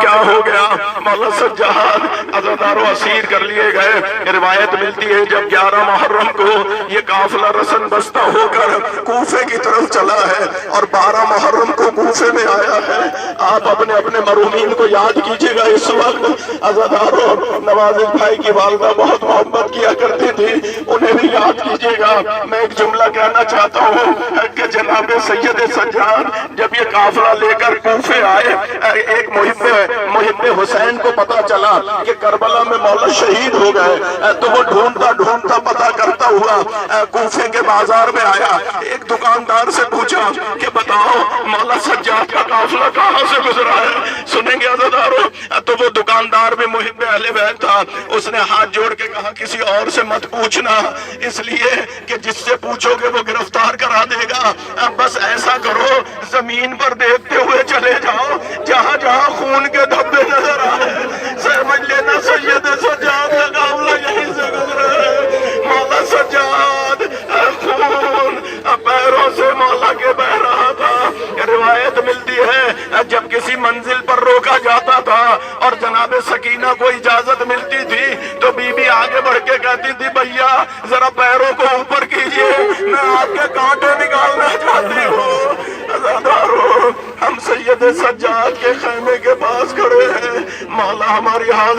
کیا ہو گیا؟ مولا سجاد عزادارو اسیر کر لیے گئے۔ روایت ملتی ہے جب 11 محرم کو یہ قافلہ رسن بستہ ہو کر کوفے کی طرف چلا ہے اور 12 محرم کو کوفے میں آیا ہے۔ آپ اپنے اپنے مرحومین کو یاد کیجئے گا اس وقت۔ عزادارو نواز بھائی کی والدہ بہت محبت کیا کرتی تھی، انہیں بھی یاد کیجئے گا۔ میں ایک جملہ کہنا چاہتا ہوں کہ جناب سید سجاد جب یہ قافلہ لے کر کوفے آئے، ایک محب حسین کو پتا چلا کہ کربلا میں مولا شہید ہو گئے، تو وہ ڈھونڈتا پتا کرتا ہوا کوفے کے بازار میں آیا۔ ایک دکاندار سے پوچھا کہ بتاؤ مولا سجاد کا قافلہ کہاں سے گزرا ہے؟ سنیں گے عزادارو؟ تو وہ دکاندار بھی محب اہل بیت تھا، اس نے ہاتھ جوڑ کے کہا کسی اور سے مت پوچھنا، اس لیے کہ جس سے پوچھو گے وہ گرفتار کرا دے گا۔ بس ایسا کرو زمین پر دیکھتے ہوئے چلے جاؤ، جہاں جہاں خون کے دھبے نظر آئے سمجھ لینا سید سجاد کا قافلہ یہیں سے گزرا ہے۔ مولا سجاد خون پیروں سے مولا کے بہ رہا تھا۔ روایت ملتی ہے جب کسی منزل پر روکا جاتا تھا اور جناب سکینہ کو اجازت ملتی تھی تو بی بی آگے بڑھ کے کہتی تھی بھیا ذرا پیروں کو اوپر کیجئے، میں آپ کے کانٹے نکالنا چاہتی ہوں۔ عزادارو ہم سید سجاد کے خیمے کے پاس کھڑے ہیں، مولا ہماری حال